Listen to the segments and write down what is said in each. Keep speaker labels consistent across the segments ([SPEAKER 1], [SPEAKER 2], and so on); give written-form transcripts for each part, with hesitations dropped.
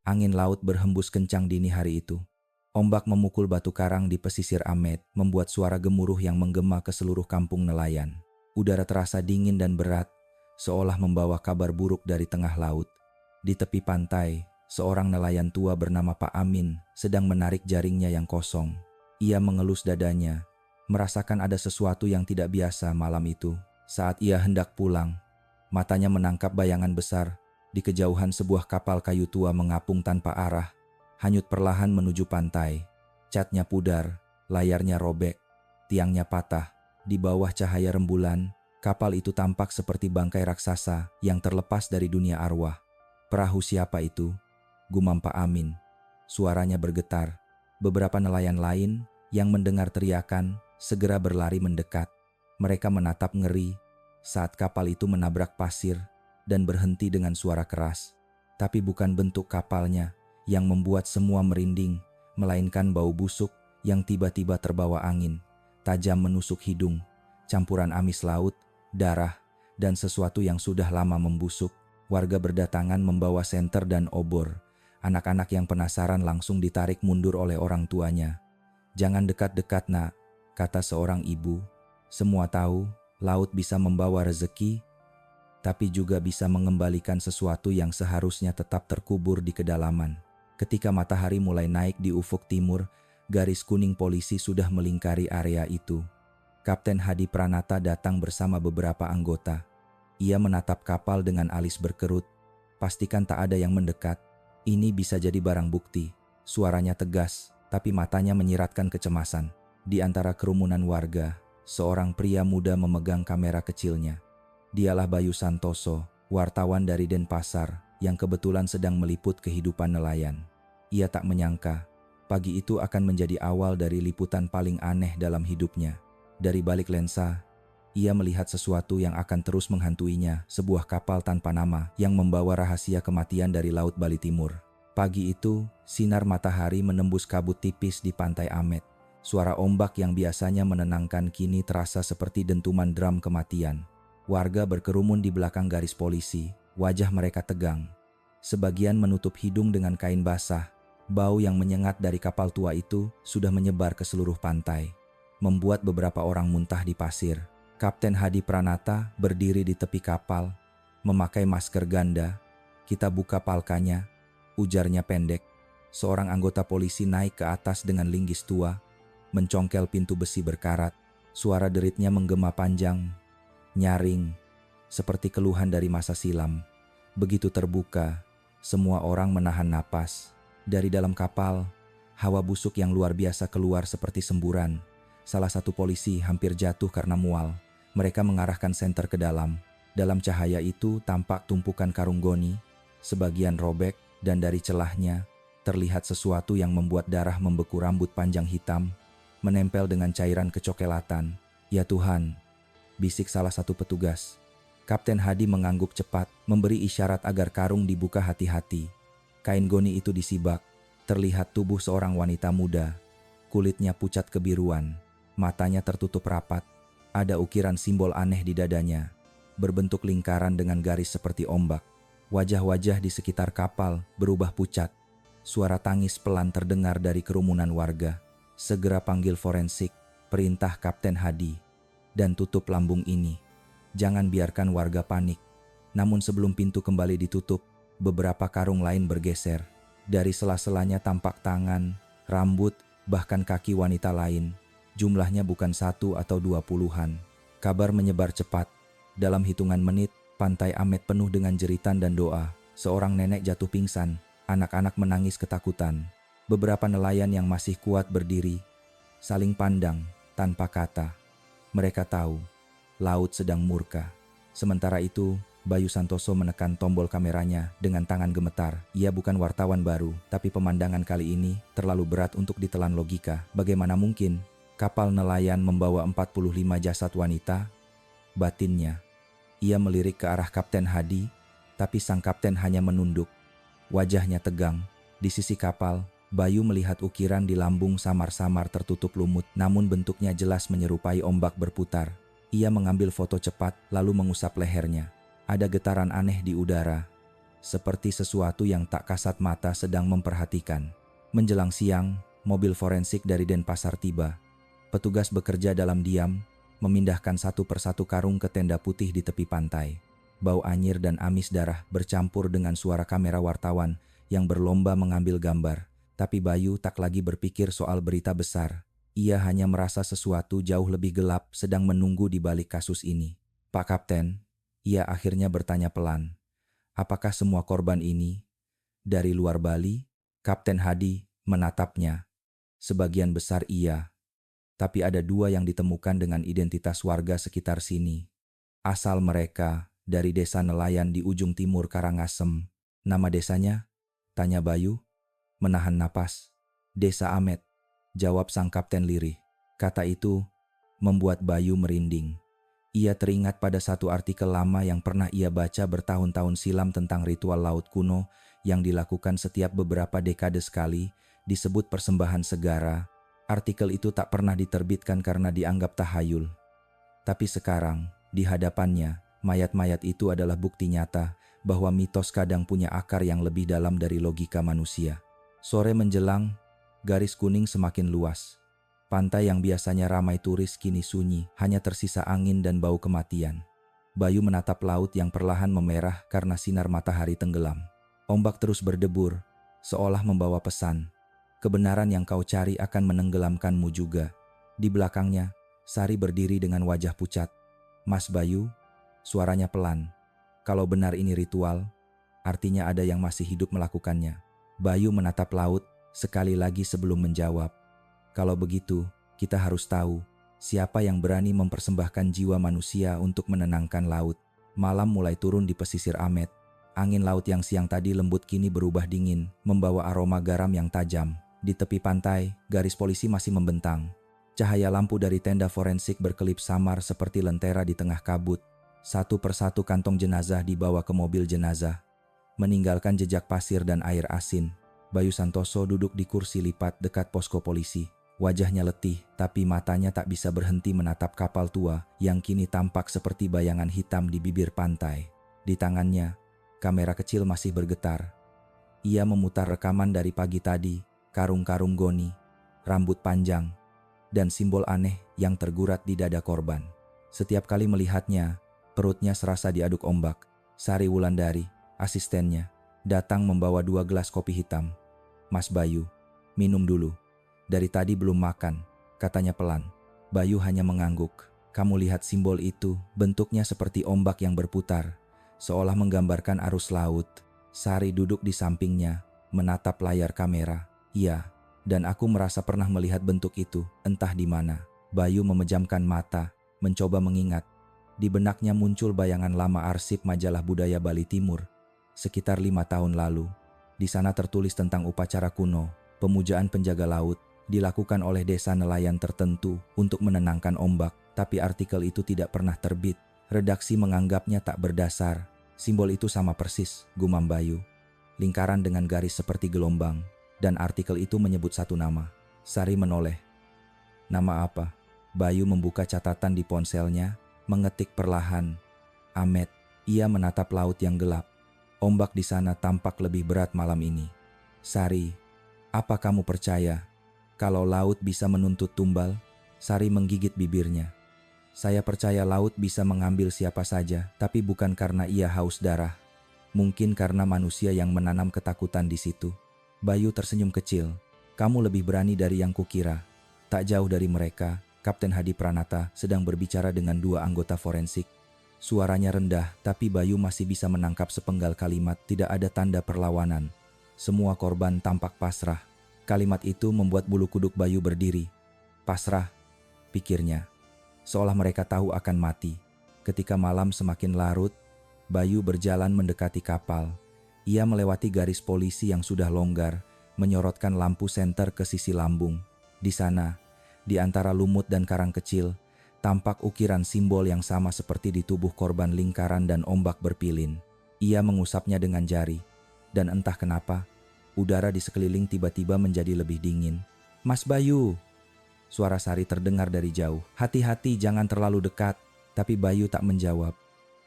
[SPEAKER 1] Angin laut berhembus kencang dini hari itu. Ombak memukul batu karang di pesisir Amet, membuat suara gemuruh yang menggema ke seluruh kampung nelayan. Udara terasa dingin dan berat, seolah membawa kabar buruk dari tengah laut. Di tepi pantai, seorang nelayan tua bernama Pak Amin sedang menarik jaringnya yang kosong. Ia mengelus dadanya, merasakan ada sesuatu yang tidak biasa malam itu. Saat ia hendak pulang, matanya menangkap bayangan besar. Di kejauhan sebuah kapal kayu tua mengapung tanpa arah, hanyut perlahan menuju pantai. Catnya pudar, layarnya robek, tiangnya patah. Di bawah cahaya rembulan, kapal itu tampak seperti bangkai raksasa yang terlepas dari dunia arwah. Perahu siapa itu? Gumam Pak Amin. Suaranya bergetar. Beberapa nelayan lain yang mendengar teriakan segera berlari mendekat. Mereka menatap ngeri saat kapal itu menabrak pasir dan berhenti dengan suara keras. Tapi bukan bentuk kapalnya yang membuat semua merinding, melainkan bau busuk yang tiba-tiba terbawa angin, tajam menusuk hidung, campuran amis laut, darah, dan sesuatu yang sudah lama membusuk. Warga berdatangan membawa senter dan obor. Anak-anak yang penasaran langsung ditarik mundur oleh orang tuanya. "Jangan dekat-dekat, Nak," kata seorang ibu. "Semua tahu, laut bisa membawa rezeki, tapi juga bisa mengembalikan sesuatu yang seharusnya tetap terkubur di kedalaman." Ketika matahari mulai naik di ufuk timur, garis kuning polisi sudah melingkari area itu. Kapten Hadi Pranata datang bersama beberapa anggota. Ia menatap kapal dengan alis berkerut. "Pastikan tak ada yang mendekat. Ini bisa jadi barang bukti." Suaranya tegas, tapi matanya menyiratkan kecemasan. Di antara kerumunan warga, seorang pria muda memegang kamera kecilnya. Dialah Bayu Santoso, wartawan dari Denpasar, yang kebetulan sedang meliput kehidupan nelayan. Ia tak menyangka, pagi itu akan menjadi awal dari liputan paling aneh dalam hidupnya. Dari balik lensa, ia melihat sesuatu yang akan terus menghantuinya, sebuah kapal tanpa nama yang membawa rahasia kematian dari Laut Bali Timur. Pagi itu, sinar matahari menembus kabut tipis di pantai Amet. Suara ombak yang biasanya menenangkan kini terasa seperti dentuman drum kematian. Warga berkerumun di belakang garis polisi, wajah mereka tegang. Sebagian menutup hidung dengan kain basah. Bau yang menyengat dari kapal tua itu sudah menyebar ke seluruh pantai, membuat beberapa orang muntah di pasir. Kapten Hadi Pranata berdiri di tepi kapal, memakai masker ganda. "Kita buka palkanya," ujarnya pendek. Seorang anggota polisi naik ke atas dengan linggis tua, mencongkel pintu besi berkarat. Suara deritnya menggema panjang, nyaring, seperti keluhan dari masa silam. Begitu terbuka, semua orang menahan napas. Dari dalam kapal, hawa busuk yang luar biasa keluar seperti semburan. Salah satu polisi hampir jatuh karena mual. Mereka mengarahkan senter ke dalam. Dalam cahaya itu tampak tumpukan karung goni, sebagian robek, dan dari celahnya terlihat sesuatu yang membuat darah membeku. Rambut panjang hitam menempel dengan cairan kecoklatan. "Ya Tuhan," bisik salah satu petugas. Kapten Hadi mengangguk cepat, memberi isyarat agar karung dibuka hati-hati. Kain goni itu disibak. Terlihat tubuh seorang wanita muda. Kulitnya pucat kebiruan, matanya tertutup rapat. Ada ukiran simbol aneh di dadanya, berbentuk lingkaran dengan garis seperti ombak. Wajah-wajah di sekitar kapal berubah pucat. Suara tangis pelan terdengar dari kerumunan warga. "Segera panggil forensik," perintah Kapten Hadi. "Dan tutup lambung ini. Jangan biarkan warga panik." Namun sebelum pintu kembali ditutup, beberapa karung lain bergeser. Dari sela-selanya tampak tangan, rambut, bahkan kaki wanita lain. Jumlahnya bukan 1 atau 2 puluhan. Kabar menyebar cepat. Dalam hitungan menit, pantai Amet penuh dengan jeritan dan doa. Seorang nenek jatuh pingsan, anak-anak menangis ketakutan. Beberapa nelayan yang masih kuat berdiri, saling pandang tanpa kata. Mereka tahu laut sedang murka. Sementara itu, Bayu Santoso menekan tombol kameranya dengan tangan gemetar. Ia bukan wartawan baru, tapi pemandangan kali ini terlalu berat untuk ditelan logika. Bagaimana mungkin kapal nelayan membawa 45 jasad wanita? Batinnya. Ia melirik ke arah Kapten Hadi, tapi sang kapten hanya menunduk. Wajahnya tegang. Di sisi kapal, Bayu melihat ukiran di lambung samar-samar tertutup lumut, namun bentuknya jelas menyerupai ombak berputar. Ia mengambil foto cepat, lalu mengusap lehernya. Ada getaran aneh di udara. seperti sesuatu yang tak kasat mata sedang memperhatikan. Menjelang siang, mobil forensik dari Denpasar tiba. Petugas bekerja dalam diam, memindahkan satu persatu karung ke tenda putih di tepi pantai. Bau anyir dan amis darah bercampur dengan suara kamera wartawan yang berlomba mengambil gambar. Tapi Bayu tak lagi berpikir soal berita besar. Ia hanya merasa sesuatu jauh lebih gelap sedang menunggu di balik kasus ini. "Pak Kapten," ia akhirnya bertanya pelan, "apakah semua korban ini dari luar Bali?" Kapten Hadi menatapnya. "Sebagian besar iya. Tapi ada 2 yang ditemukan dengan identitas warga sekitar sini. Asal mereka dari desa nelayan di ujung timur Karangasem." "Nama desanya?" tanya Bayu, menahan napas. "Desa Amet," jawab sang kapten lirih. Kata itu membuat Bayu merinding. Ia teringat pada satu artikel lama yang pernah ia baca bertahun-tahun silam tentang ritual laut kuno yang dilakukan setiap beberapa dekade sekali, disebut persembahan segara. Artikel itu tak pernah diterbitkan karena dianggap tahayul. Tapi sekarang, di hadapannya, mayat-mayat itu adalah bukti nyata bahwa mitos kadang punya akar yang lebih dalam dari logika manusia. Sore menjelang, garis kuning semakin luas. Pantai yang biasanya ramai turis kini sunyi, hanya tersisa angin dan bau kematian. Bayu menatap laut yang perlahan memerah karena sinar matahari tenggelam. Ombak terus berdebur, seolah membawa pesan. "Kebenaran yang kau cari akan menenggelamkanmu juga." Di belakangnya, Sari berdiri dengan wajah pucat. "Mas Bayu," suaranya pelan. "Kalau benar ini ritual, artinya ada yang masih hidup melakukannya." Bayu menatap laut sekali lagi sebelum menjawab. "Kalau begitu, kita harus tahu siapa yang berani mempersembahkan jiwa manusia untuk menenangkan laut." Malam mulai turun di pesisir Amet. Angin laut yang siang tadi lembut kini berubah dingin, membawa aroma garam yang tajam. Di tepi pantai, garis polisi masih membentang. Cahaya lampu dari tenda forensik berkelip samar seperti lentera di tengah kabut. Satu persatu kantong jenazah dibawa ke mobil jenazah, meninggalkan jejak pasir dan air asin. Bayu Santoso duduk di kursi lipat dekat posko polisi. Wajahnya letih, tapi matanya tak bisa berhenti menatap kapal tua yang kini tampak seperti bayangan hitam di bibir pantai. Di tangannya, kamera kecil masih bergetar. Ia memutar rekaman dari pagi tadi, karung-karung goni, rambut panjang, dan simbol aneh yang tergurat di dada korban. Setiap kali melihatnya, perutnya serasa diaduk ombak. Sari Wulandari, asistennya, datang membawa 2 gelas kopi hitam. "Mas Bayu, minum dulu. Dari tadi belum makan," katanya pelan. Bayu hanya mengangguk. "Kamu lihat simbol itu, bentuknya seperti ombak yang berputar, seolah menggambarkan arus laut." Sari duduk di sampingnya, menatap layar kamera. "Iya, dan aku merasa pernah melihat bentuk itu, entah di mana." Bayu memejamkan mata, mencoba mengingat. Di benaknya muncul bayangan lama arsip majalah budaya Bali Timur, sekitar 5 tahun lalu. Di sana tertulis tentang upacara kuno, pemujaan penjaga laut, dilakukan oleh desa nelayan tertentu untuk menenangkan ombak, tapi artikel itu tidak pernah terbit. Redaksi menganggapnya tak berdasar. "Simbol itu sama persis," gumam Bayu. "Lingkaran dengan garis seperti gelombang, dan artikel itu menyebut satu nama." Sari menoleh. "Nama apa?" Bayu membuka catatan di ponselnya, mengetik perlahan. "Amet." Ia menatap laut yang gelap. Ombak di sana tampak lebih berat malam ini. "Sari, apa kamu percaya kalau laut bisa menuntut tumbal?" Sari menggigit bibirnya. "Saya percaya laut bisa mengambil siapa saja, tapi bukan karena ia haus darah. Mungkin karena manusia yang menanam ketakutan di situ." Bayu tersenyum kecil. "Kamu lebih berani dari yang kukira." Tak jauh dari mereka, Kapten Hadi Pranata sedang berbicara dengan 2 anggota forensik. Suaranya rendah, tapi Bayu masih bisa menangkap sepenggal kalimat. Tidak ada tanda perlawanan. Semua korban tampak pasrah. Kalimat itu membuat bulu kuduk Bayu berdiri. "Pasrah," pikirnya, seolah mereka tahu akan mati. Ketika malam semakin larut, Bayu berjalan mendekati kapal. Ia melewati garis polisi yang sudah longgar, menyorotkan lampu senter ke sisi lambung. Di sana, di antara lumut dan karang kecil, tampak ukiran simbol yang sama seperti di tubuh korban, lingkaran dan ombak berpilin. Ia mengusapnya dengan jari, dan entah kenapa, udara di sekeliling tiba-tiba menjadi lebih dingin. "Mas Bayu!" Suara Sari terdengar dari jauh. "Hati-hati, jangan terlalu dekat." Tapi Bayu tak menjawab.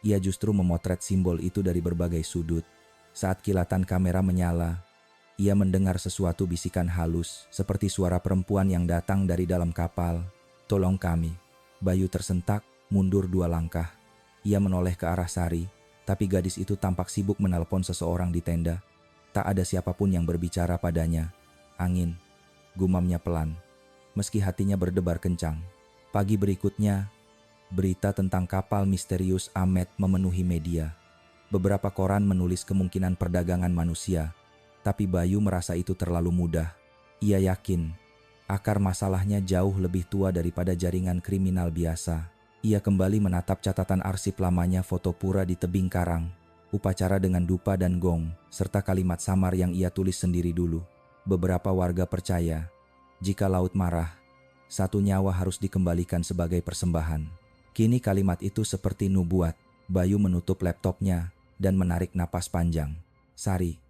[SPEAKER 1] Ia justru memotret simbol itu dari berbagai sudut. Saat kilatan kamera menyala, ia mendengar sesuatu bisikan halus seperti suara perempuan yang datang dari dalam kapal. "Tolong kami." Bayu tersentak, mundur 2 langkah. Ia menoleh ke arah Sari, tapi gadis itu tampak sibuk menelpon seseorang di tenda. Tak ada siapapun yang berbicara padanya. "Angin," gumamnya pelan, meski hatinya berdebar kencang. Pagi berikutnya, berita tentang kapal misterius Ahmed memenuhi media. Beberapa koran menulis kemungkinan perdagangan manusia, tapi Bayu merasa itu terlalu mudah. Ia yakin akar masalahnya jauh lebih tua daripada jaringan kriminal biasa. Ia kembali menatap catatan arsip lamanya, foto pura di tebing karang, upacara dengan dupa dan gong, serta kalimat samar yang ia tulis sendiri dulu. Beberapa warga percaya, jika laut marah, 1 nyawa harus dikembalikan sebagai persembahan. Kini kalimat itu seperti nubuat. Bayu menutup laptopnya dan menarik napas panjang. "Sari,"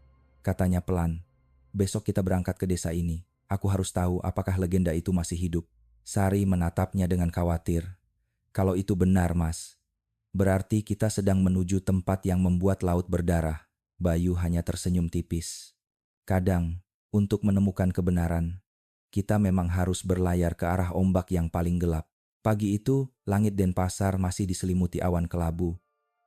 [SPEAKER 1] katanya pelan, "besok kita berangkat ke desa ini. Aku harus tahu apakah legenda itu masih hidup." Sari menatapnya dengan khawatir. "Kalau itu benar, Mas, berarti kita sedang menuju tempat yang membuat laut berdarah." Bayu hanya tersenyum tipis. "Kadang, untuk menemukan kebenaran, kita memang harus berlayar ke arah ombak yang paling gelap." Pagi itu, langit Denpasar masih diselimuti awan kelabu.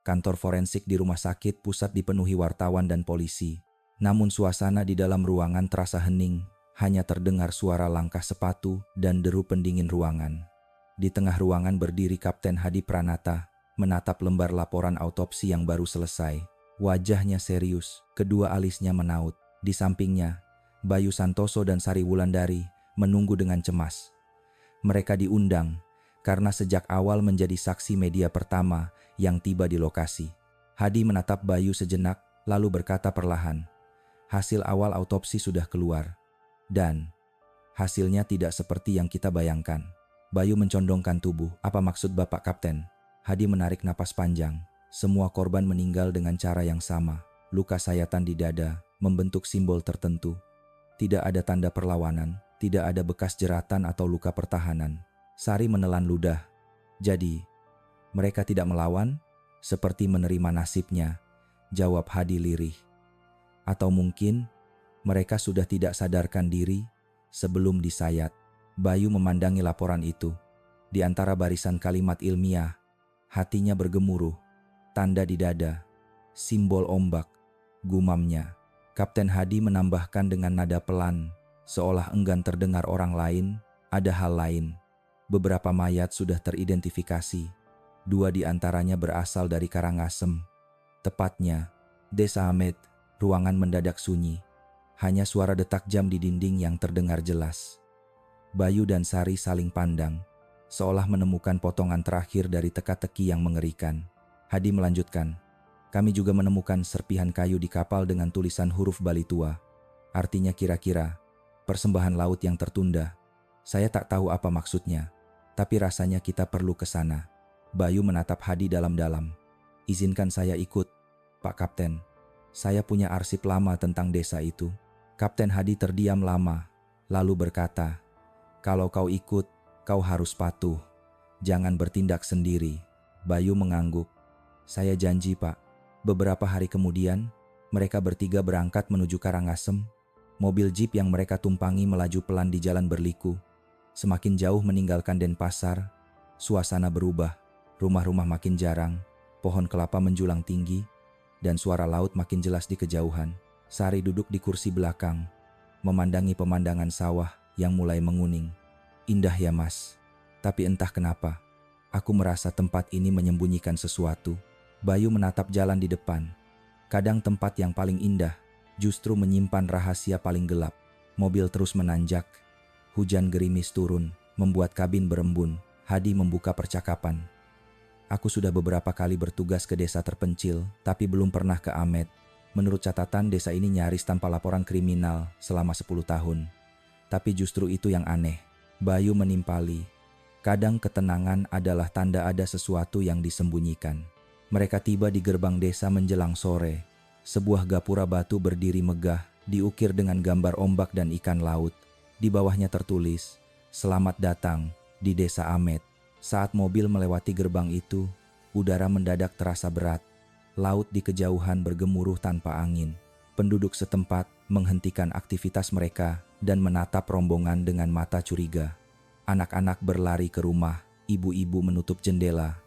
[SPEAKER 1] Kantor forensik di rumah sakit pusat dipenuhi wartawan dan polisi. Namun suasana di dalam ruangan terasa hening, hanya terdengar suara langkah sepatu dan deru pendingin ruangan. Di tengah ruangan berdiri Kapten Hadi Pranata, menatap lembar laporan autopsi yang baru selesai. Wajahnya serius, kedua alisnya menaut. Di sampingnya, Bayu Santoso dan Sari Wulandari menunggu dengan cemas. Mereka diundang karena sejak awal menjadi saksi media pertama yang tiba di lokasi. Hadi menatap Bayu sejenak, lalu berkata perlahan, "Hasil awal autopsi sudah keluar. Dan hasilnya tidak seperti yang kita bayangkan." Bayu mencondongkan tubuh. "Apa maksud Bapak Kapten?" Hadi menarik napas panjang. "Semua korban meninggal dengan cara yang sama. Luka sayatan di dada membentuk simbol tertentu. Tidak ada tanda perlawanan, tidak ada bekas jeratan atau luka pertahanan." Sari menelan ludah. "Jadi, mereka tidak melawan?" "Seperti menerima nasibnya," jawab Hadi lirih. "Atau mungkin mereka sudah tidak sadarkan diri sebelum disayat." Bayu memandangi laporan itu. Di antara barisan kalimat ilmiah, hatinya bergemuruh. "Tanda di dada, simbol ombak," gumamnya. Kapten Hadi menambahkan dengan nada pelan, seolah enggan terdengar orang lain, "Ada hal lain. Beberapa mayat sudah teridentifikasi. 2 di antaranya berasal dari Karangasem. Tepatnya, Desa Ahmed." Ruangan mendadak sunyi. Hanya suara detak jam di dinding yang terdengar jelas. Bayu dan Sari saling pandang, seolah menemukan potongan terakhir dari teka-teki yang mengerikan. Hadi melanjutkan, "Kami juga menemukan serpihan kayu di kapal dengan tulisan huruf Bali tua. Artinya kira-kira persembahan laut yang tertunda. Saya tak tahu apa maksudnya, tapi rasanya kita perlu ke sana." Bayu menatap Hadi dalam-dalam. "Izinkan saya ikut, Pak Kapten. Saya punya arsip lama tentang desa itu." Kapten Hadi terdiam lama, lalu berkata, "Kalau kau ikut, kau harus patuh. Jangan bertindak sendiri." Bayu mengangguk. "Saya janji, Pak." Beberapa hari kemudian, mereka bertiga berangkat menuju Karangasem. Mobil jeep yang mereka tumpangi melaju pelan di jalan berliku. Semakin jauh meninggalkan Denpasar, suasana berubah. Rumah-rumah makin jarang, pohon kelapa menjulang tinggi, dan suara laut makin jelas di kejauhan. Sari duduk di kursi belakang, memandangi pemandangan sawah yang mulai menguning. "Indah ya, Mas. Tapi entah kenapa, aku merasa tempat ini menyembunyikan sesuatu." Bayu menatap jalan di depan. Kadang tempat yang paling indah justru menyimpan rahasia paling gelap. Mobil terus menanjak. Hujan gerimis turun, membuat kabin berembun. Hadi membuka percakapan. "Aku sudah beberapa kali bertugas ke desa terpencil, tapi belum pernah ke Ahmed. Menurut catatan, desa ini nyaris tanpa laporan kriminal selama 10 tahun. Tapi justru itu yang aneh." Bayu menimpali. "Kadang ketenangan adalah tanda ada sesuatu yang disembunyikan." Mereka tiba di gerbang desa menjelang sore. Sebuah gapura batu berdiri megah, diukir dengan gambar ombak dan ikan laut. Di bawahnya tertulis, "Selamat datang di Desa Ahmed." Saat mobil melewati gerbang itu, udara mendadak terasa berat. Laut di kejauhan bergemuruh tanpa angin. Penduduk setempat menghentikan aktivitas mereka dan menatap rombongan dengan mata curiga. Anak-anak berlari ke rumah, ibu-ibu menutup jendela.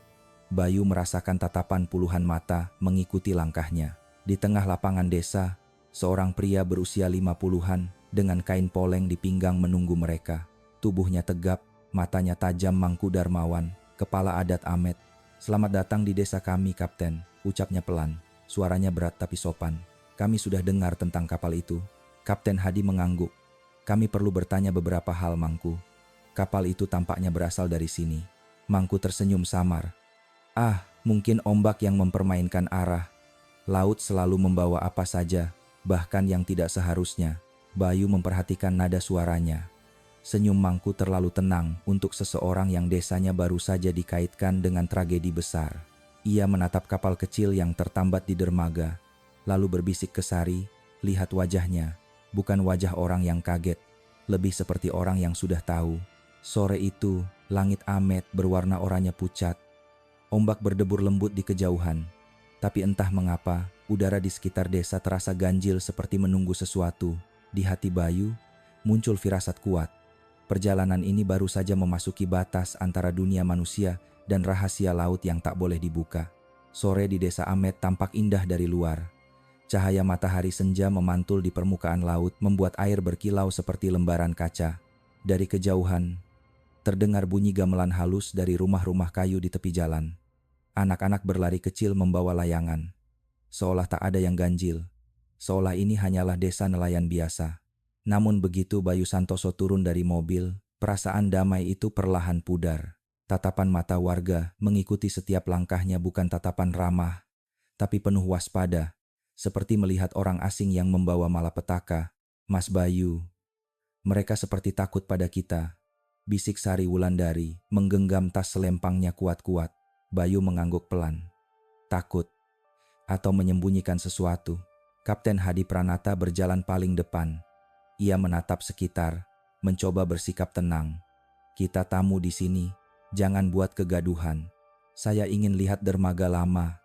[SPEAKER 1] Bayu merasakan tatapan puluhan mata mengikuti langkahnya. Di tengah lapangan desa, seorang pria berusia 50-an dengan kain poleng di pinggang menunggu mereka. Tubuhnya tegap, matanya tajam. Mangku Darmawan, kepala adat Amet. "Selamat datang di desa kami, Kapten," ucapnya pelan. Suaranya berat tapi sopan. "Kami sudah dengar tentang kapal itu." Kapten Hadi mengangguk. "Kami perlu bertanya beberapa hal, Mangku. Kapal itu tampaknya berasal dari sini." Mangku tersenyum samar. "Ah, mungkin ombak yang mempermainkan arah. Laut selalu membawa apa saja, bahkan yang tidak seharusnya." Bayu memperhatikan nada suaranya. Senyum Mangku terlalu tenang untuk seseorang yang desanya baru saja dikaitkan dengan tragedi besar. Ia menatap kapal kecil yang tertambat di dermaga, lalu berbisik ke Sari, "Lihat wajahnya, bukan wajah orang yang kaget, lebih seperti orang yang sudah tahu." Sore itu, langit Amet berwarna oranye pucat. Ombak berdebur lembut di kejauhan. Tapi entah mengapa, udara di sekitar desa terasa ganjil seperti menunggu sesuatu. Di hati Bayu, muncul firasat kuat. Perjalanan ini baru saja memasuki batas antara dunia manusia dan rahasia laut yang tak boleh dibuka. Sore di desa Amet tampak indah dari luar. Cahaya matahari senja memantul di permukaan laut membuat air berkilau seperti lembaran kaca. Dari kejauhan, terdengar bunyi gamelan halus dari rumah-rumah kayu di tepi jalan. Anak-anak berlari kecil membawa layangan. Seolah tak ada yang ganjil. Seolah ini hanyalah desa nelayan biasa. Namun begitu Bayu Santoso turun dari mobil, perasaan damai itu perlahan pudar. Tatapan mata warga mengikuti setiap langkahnya bukan tatapan ramah, tapi penuh waspada, seperti melihat orang asing yang membawa malapetaka. "Mas Bayu, mereka seperti takut pada kita," bisik Sari Wulandari, menggenggam tas selempangnya kuat-kuat. Bayu mengangguk pelan. Takut atau menyembunyikan sesuatu? Kapten Hadi Pranata berjalan paling depan. Ia menatap sekitar, mencoba bersikap tenang. "Kita tamu di sini, jangan buat kegaduhan. Saya ingin lihat dermaga lama.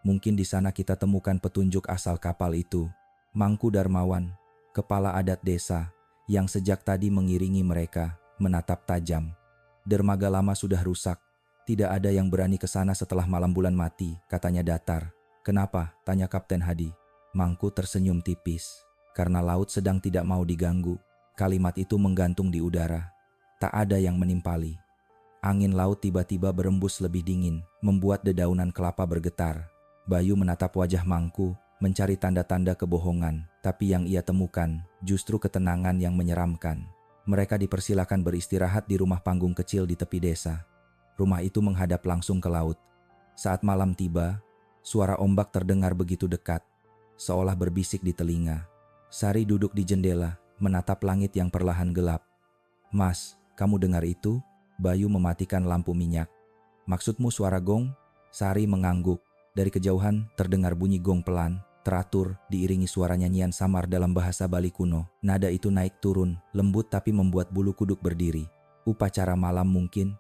[SPEAKER 1] Mungkin di sana kita temukan petunjuk asal kapal itu." Mangku Darmawan, kepala adat desa, yang sejak tadi mengiringi mereka, menatap tajam. "Dermaga lama sudah rusak. Tidak ada yang berani ke sana setelah malam bulan mati," katanya datar. "Kenapa?" tanya Kapten Hadi. Mangku tersenyum tipis. "Karena laut sedang tidak mau diganggu." Kalimat itu menggantung di udara. Tak ada yang menimpali. Angin laut tiba-tiba berembus lebih dingin, membuat dedaunan kelapa bergetar. Bayu menatap wajah Mangku, mencari tanda-tanda kebohongan, tapi yang ia temukan justru ketenangan yang menyeramkan. Mereka dipersilakan beristirahat di rumah panggung kecil di tepi desa. Rumah itu menghadap langsung ke laut. Saat malam tiba, suara ombak terdengar begitu dekat, seolah berbisik di telinga. Sari duduk di jendela, menatap langit yang perlahan gelap. "Mas, kamu dengar itu?" Bayu mematikan lampu minyak. "Maksudmu suara gong?" Sari mengangguk. Dari kejauhan terdengar bunyi gong pelan, teratur, diiringi suara nyanyian samar dalam bahasa Bali kuno. Nada itu naik turun, lembut tapi membuat bulu kuduk berdiri. "Upacara malam mungkin,"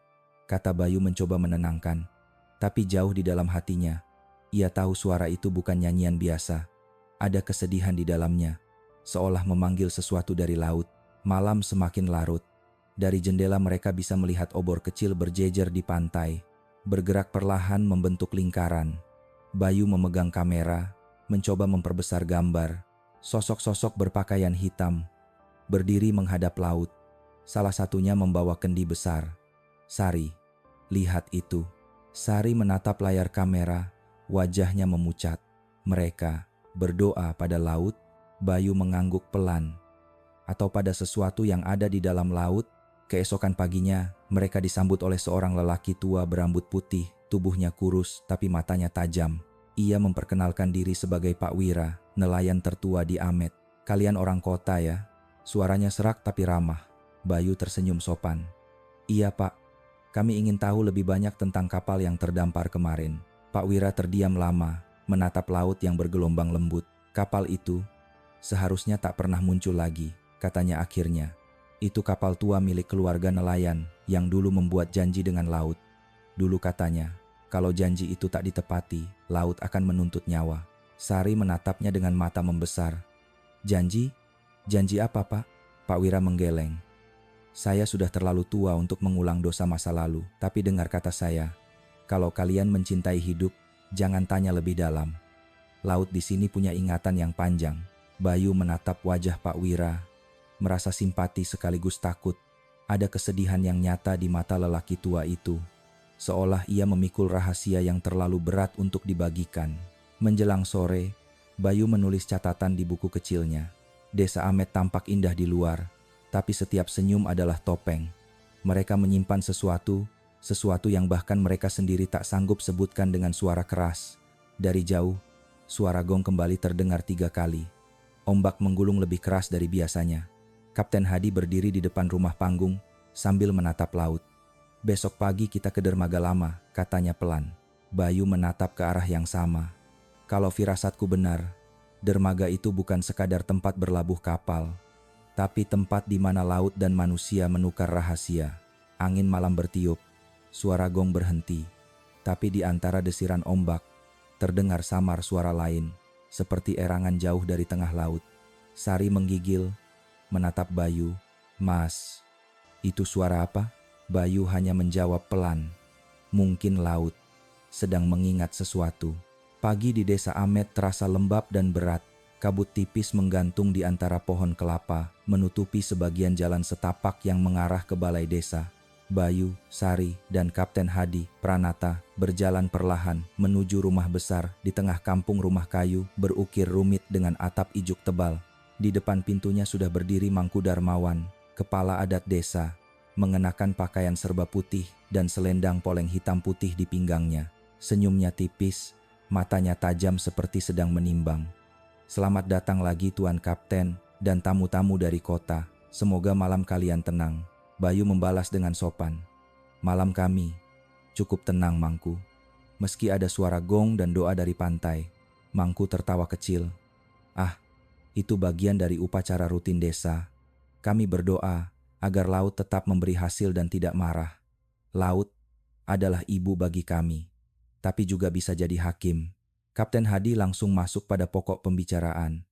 [SPEAKER 1] kata Bayu mencoba menenangkan. Tapi jauh di dalam hatinya, ia tahu suara itu bukan nyanyian biasa. Ada kesedihan di dalamnya, seolah memanggil sesuatu dari laut. Malam semakin larut. Dari jendela mereka bisa melihat obor kecil berjejer di pantai, bergerak perlahan membentuk lingkaran. Bayu memegang kamera, mencoba memperbesar gambar. Sosok-sosok berpakaian hitam, berdiri menghadap laut. Salah satunya membawa kendi besar. "Sari, lihat itu." Sari menatap layar kamera, wajahnya memucat. "Mereka berdoa pada laut?" Bayu mengangguk pelan. "Atau pada sesuatu yang ada di dalam laut?" Keesokan paginya, mereka disambut oleh seorang lelaki tua berambut putih, tubuhnya kurus tapi matanya tajam. Ia memperkenalkan diri sebagai Pak Wira, nelayan tertua di Amet. "Kalian orang kota ya?" Suaranya serak tapi ramah. Bayu tersenyum sopan. "Iya Pak, kami ingin tahu lebih banyak tentang kapal yang terdampar kemarin." Pak Wira terdiam lama, menatap laut yang bergelombang lembut. "Kapal itu seharusnya tak pernah muncul lagi," katanya akhirnya. "Itu kapal tua milik keluarga nelayan yang dulu membuat janji dengan laut. Dulu katanya, Kalau janji itu tak ditepati, laut akan menuntut nyawa. Sari menatapnya dengan mata membesar. Janji? Janji apa, Pak? Pak Wira menggeleng. Saya sudah terlalu tua untuk mengulang dosa masa lalu, tapi dengar kata saya. Kalau kalian mencintai hidup, jangan tanya lebih dalam. Laut di sini punya ingatan yang panjang. Bayu menatap wajah Pak Wira, merasa simpati sekaligus takut. Ada kesedihan yang nyata di mata lelaki tua itu. Seolah ia memikul rahasia yang terlalu berat untuk dibagikan. Menjelang sore, Bayu menulis catatan di buku kecilnya. Desa Amet tampak indah di luar, tapi setiap senyum adalah topeng. Mereka menyimpan sesuatu yang bahkan mereka sendiri tak sanggup sebutkan dengan suara keras. Dari jauh, suara gong kembali terdengar 3 kali. Ombak menggulung lebih keras dari biasanya. Kapten Hadi berdiri di depan rumah panggung sambil menatap laut. Besok pagi kita ke dermaga lama, katanya pelan. Bayu menatap ke arah yang sama. Kalau firasatku benar, dermaga itu bukan sekadar tempat berlabuh kapal, tapi tempat di mana laut dan manusia menukar rahasia. Angin malam bertiup, suara gong berhenti, tapi di antara desiran ombak, terdengar samar suara lain, seperti erangan jauh dari tengah laut. Sari menggigil, menatap Bayu. Mas, itu suara apa? Bayu hanya menjawab pelan. Mungkin laut sedang mengingat sesuatu. Pagi di desa Amet terasa lembab dan berat. Kabut tipis menggantung di antara pohon kelapa, menutupi sebagian jalan setapak yang mengarah ke balai desa. Bayu, Sari, dan Kapten Hadi, Pranata, berjalan perlahan menuju rumah besar di tengah kampung rumah kayu berukir rumit dengan atap ijuk tebal. Di depan pintunya sudah berdiri Mangku Darmawan, kepala adat desa, mengenakan pakaian serba putih dan selendang poleng hitam putih di pinggangnya. Senyumnya tipis, matanya tajam seperti sedang menimbang. Selamat datang lagi Tuan Kapten dan tamu-tamu dari kota. Semoga malam kalian tenang. Bayu membalas dengan sopan. Malam kami cukup tenang, Mangku. Meski ada suara gong dan doa dari pantai. Mangku tertawa kecil. Ah, itu bagian dari upacara rutin desa. Kami berdoa agar laut tetap memberi hasil dan tidak marah. Laut adalah ibu bagi kami, tapi juga bisa jadi hakim. Kapten Hadi langsung masuk pada pokok pembicaraan.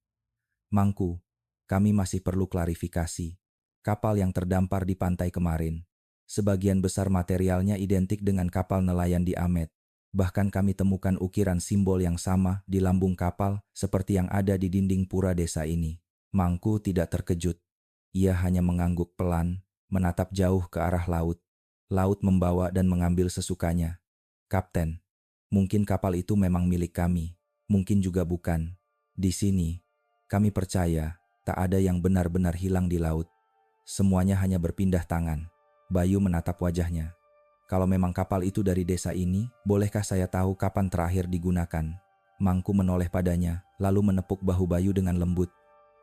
[SPEAKER 1] Mangku, kami masih perlu klarifikasi. Kapal yang terdampar di pantai kemarin, sebagian besar materialnya identik dengan kapal nelayan di Amet. Bahkan kami temukan ukiran simbol yang sama di lambung kapal seperti yang ada di dinding pura desa ini. Mangku tidak terkejut. Ia hanya mengangguk pelan, menatap jauh ke arah laut. Laut membawa dan mengambil sesukanya. Kapten, mungkin kapal itu memang milik kami, mungkin juga bukan. Di sini, kami percaya tak ada yang benar-benar hilang di laut. Semuanya hanya berpindah tangan. Bayu menatap wajahnya. Kalau memang kapal itu dari desa ini, bolehkah saya tahu kapan terakhir digunakan? Mangku menoleh padanya, lalu menepuk bahu Bayu dengan lembut.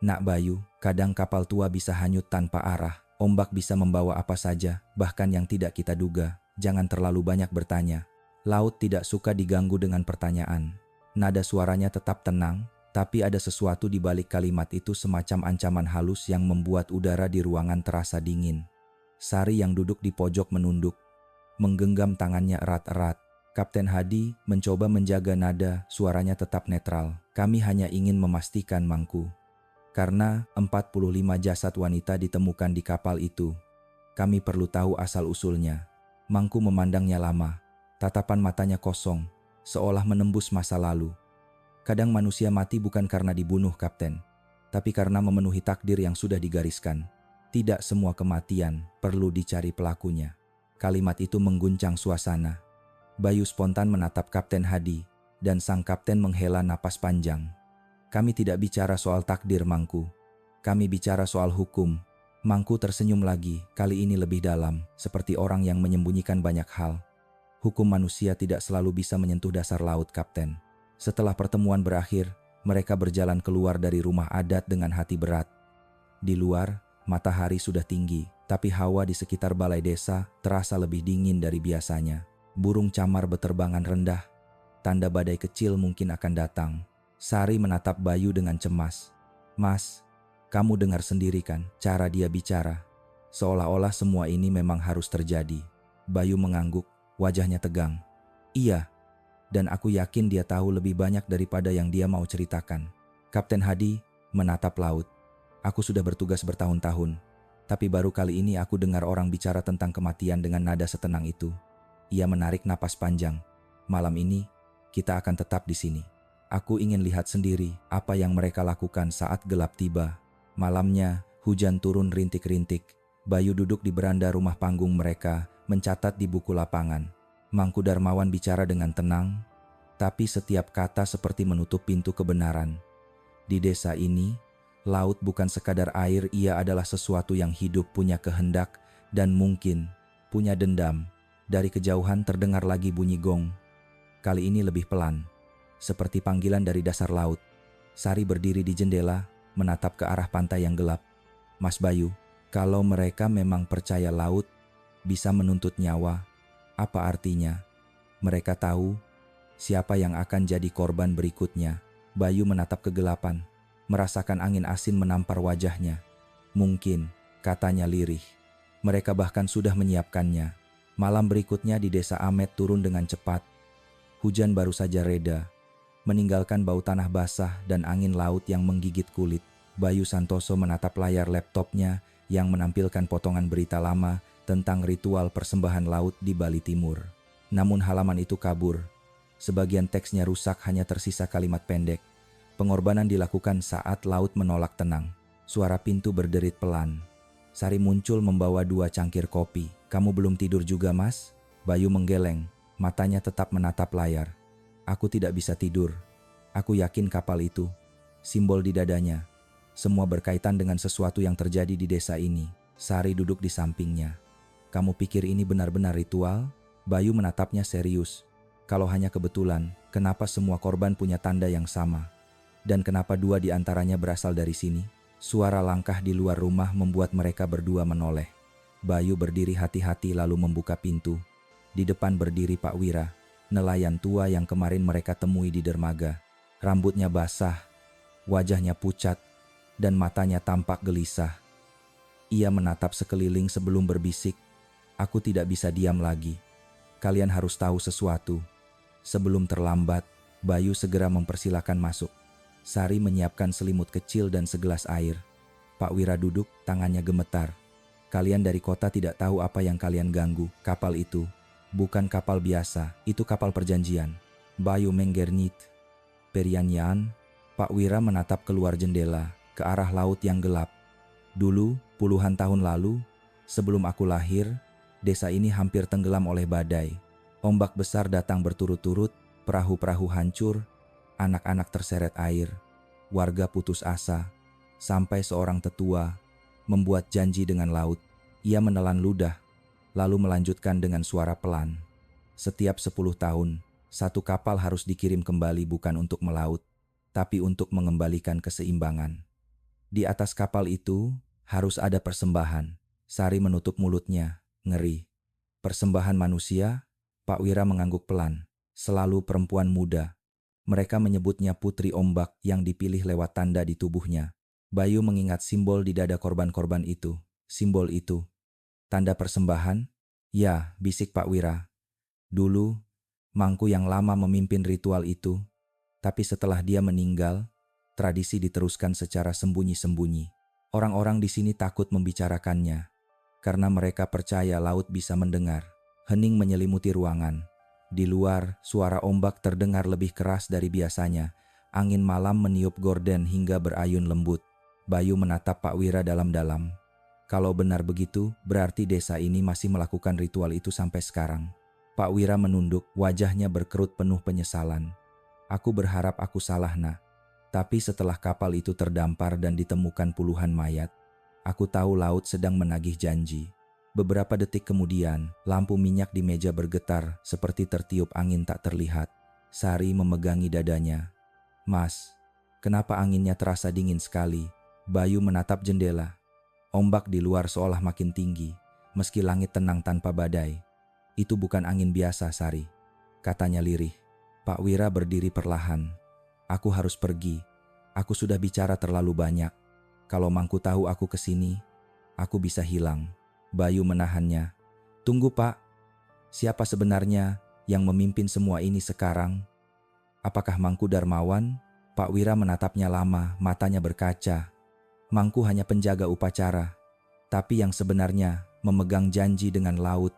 [SPEAKER 1] Nak Bayu, kadang kapal tua bisa hanyut tanpa arah. Ombak bisa membawa apa saja, bahkan yang tidak kita duga. Jangan terlalu banyak bertanya. Laut tidak suka diganggu dengan pertanyaan. Nada suaranya tetap tenang, tapi ada sesuatu di balik kalimat itu semacam ancaman halus yang membuat udara di ruangan terasa dingin. Sari yang duduk di pojok menunduk, menggenggam tangannya erat-erat. Kapten Hadi mencoba menjaga nada, suaranya tetap netral. Kami hanya ingin memastikan, Mangku. Karena 45 jasad wanita ditemukan di kapal itu. Kami perlu tahu asal-usulnya. Mangku memandangnya lama. Tatapan matanya kosong, seolah menembus masa lalu. Kadang manusia mati bukan karena dibunuh, Kapten, tapi karena memenuhi takdir yang sudah digariskan. Tidak semua kematian perlu dicari pelakunya. Kalimat itu mengguncang suasana. Bayu spontan menatap Kapten Hadi, dan sang kapten menghela napas panjang. Kami tidak bicara soal takdir, Mangku. Kami bicara soal hukum. Mangku tersenyum lagi, kali ini lebih dalam, seperti orang yang menyembunyikan banyak hal. Hukum manusia tidak selalu bisa menyentuh dasar laut, Kapten. Setelah pertemuan berakhir, mereka berjalan keluar dari rumah adat dengan hati berat. Di luar, matahari sudah tinggi, tapi hawa di sekitar balai desa terasa lebih dingin dari biasanya. Burung camar beterbangan rendah, tanda badai kecil mungkin akan datang. Sari menatap Bayu dengan cemas. Mas, kamu dengar sendiri kan cara dia bicara? Seolah-olah semua ini memang harus terjadi. Bayu mengangguk, wajahnya tegang. Iya, dan aku yakin dia tahu lebih banyak daripada yang dia mau ceritakan. Kapten Hadi menatap laut. Aku sudah bertugas bertahun-tahun, tapi baru kali ini aku dengar orang bicara tentang kematian dengan nada setenang itu. Ia menarik napas panjang. Malam ini, kita akan tetap di sini. Aku ingin lihat sendiri apa yang mereka lakukan saat gelap tiba. Malamnya, hujan turun rintik-rintik. Bayu duduk di beranda rumah panggung mereka, mencatat di buku lapangan. Mangku Darmawan bicara dengan tenang, tapi setiap kata seperti menutup pintu kebenaran. Di desa ini, laut bukan sekadar air, ia adalah sesuatu yang hidup, punya kehendak, dan mungkin punya dendam. Dari kejauhan terdengar lagi bunyi gong. Kali ini lebih pelan, seperti panggilan dari dasar laut. Sari berdiri di jendela, menatap ke arah pantai yang gelap. Mas Bayu, kalau mereka memang percaya laut bisa menuntut nyawa, apa artinya? Mereka tahu siapa yang akan jadi korban berikutnya. Bayu menatap kegelapan, merasakan angin asin menampar wajahnya. Mungkin, katanya lirih, mereka bahkan sudah menyiapkannya. Malam berikutnya di desa Amet turun dengan cepat. Hujan baru saja reda, meninggalkan bau tanah basah dan angin laut yang menggigit kulit. Bayu Santoso menatap layar laptopnya yang menampilkan potongan berita lama tentang ritual persembahan laut di Bali Timur. Namun halaman itu kabur. Sebagian teksnya rusak, hanya tersisa kalimat pendek. Pengorbanan dilakukan saat laut menolak tenang. Suara pintu berderit pelan. Sari muncul membawa 2 cangkir kopi. Kamu belum tidur juga, Mas? Bayu menggeleng, matanya tetap menatap layar. Aku tidak bisa tidur. Aku yakin kapal itu, simbol di dadanya, semua berkaitan dengan sesuatu yang terjadi di desa ini. Sari duduk di sampingnya. Kamu pikir ini benar-benar ritual? Bayu menatapnya serius. Kalau hanya kebetulan, kenapa semua korban punya tanda yang sama? Dan kenapa 2 di antaranya berasal dari sini? Suara langkah di luar rumah membuat mereka berdua menoleh. Bayu berdiri hati-hati lalu membuka pintu. Di depan berdiri Pak Wira, nelayan tua yang kemarin mereka temui di dermaga. Rambutnya basah, wajahnya pucat, dan matanya tampak gelisah. Ia menatap sekeliling sebelum berbisik, aku tidak bisa diam lagi. Kalian harus tahu sesuatu. Sebelum terlambat, Bayu segera mempersilakan masuk. Sari menyiapkan selimut kecil dan segelas air. Pak Wira duduk, tangannya gemetar. Kalian dari kota tidak tahu apa yang kalian ganggu. Kapal itu bukan kapal biasa, itu kapal perjanjian. Bayu menggernit. Perianyan, Pak Wira menatap keluar jendela, ke arah laut yang gelap. Dulu, puluhan tahun lalu, sebelum aku lahir, desa ini hampir tenggelam oleh badai. Ombak besar datang berturut-turut, perahu-perahu hancur, anak-anak terseret air, warga putus asa, sampai seorang tetua membuat janji dengan laut. Ia menelan ludah, lalu melanjutkan dengan suara pelan. Setiap 10 tahun, 1 kapal harus dikirim kembali, bukan untuk melaut, tapi untuk mengembalikan keseimbangan. Di atas kapal itu harus ada persembahan. Sari menutup mulutnya, ngeri. Persembahan manusia? Pak Wira mengangguk pelan. Selalu perempuan muda. Mereka menyebutnya Putri Ombak yang dipilih lewat tanda di tubuhnya. Bayu mengingat simbol di dada korban-korban itu. Simbol itu. Tanda persembahan? Ya, bisik Pak Wira. Dulu, Mangku yang lama memimpin ritual itu. Tapi setelah dia meninggal, tradisi diteruskan secara sembunyi-sembunyi. Orang-orang di sini takut membicarakannya, karena mereka percaya laut bisa mendengar. Hening menyelimuti ruangan. Di luar, suara ombak terdengar lebih keras dari biasanya. Angin malam meniup gorden hingga berayun lembut. Bayu menatap Pak Wira dalam-dalam. Kalau benar begitu, berarti desa ini masih melakukan ritual itu sampai sekarang. Pak Wira menunduk, wajahnya berkerut penuh penyesalan. Aku berharap aku salah, Nak. Tapi setelah kapal itu terdampar dan ditemukan puluhan mayat, aku tahu laut sedang menagih janji. Beberapa detik kemudian, lampu minyak di meja bergetar seperti tertiup angin tak terlihat. Sari memegangi dadanya. Mas, kenapa anginnya terasa dingin sekali? Bayu menatap jendela. Ombak di luar seolah makin tinggi, meski langit tenang tanpa badai. Itu bukan angin biasa, Sari, katanya lirih. Pak Wira berdiri perlahan. Aku harus pergi. Aku sudah bicara terlalu banyak. Kalau Mangku tahu aku kesini, aku bisa hilang. Bayu menahannya. Tunggu, Pak. Siapa sebenarnya Yang memimpin semua ini sekarang? Apakah Mangku Darmawan? Pak Wira menatapnya lama, matanya berkaca. Mangku hanya penjaga upacara, tapi yang sebenarnya memegang janji dengan laut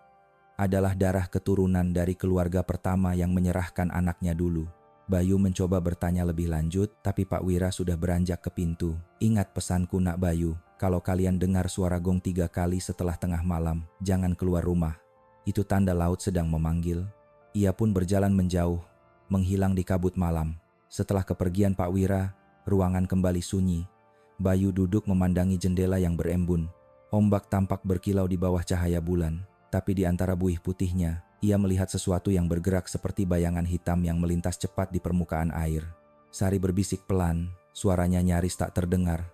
[SPEAKER 1] adalah darah keturunan dari keluarga pertama yang menyerahkan anaknya dulu. Bayu mencoba bertanya lebih lanjut, tapi Pak Wira sudah beranjak ke pintu. Ingat pesanku nak Bayu, kalau kalian dengar suara gong 3 kali setelah tengah malam, jangan keluar rumah. Itu tanda laut sedang memanggil. Ia pun berjalan menjauh, menghilang di kabut malam. Setelah kepergian Pak Wira, ruangan kembali sunyi. Bayu duduk memandangi jendela yang berembun. Ombak tampak berkilau di bawah cahaya bulan, tapi di antara buih putihnya, ia melihat sesuatu yang bergerak seperti bayangan hitam yang melintas cepat di permukaan air. Sari berbisik pelan, suaranya nyaris tak terdengar.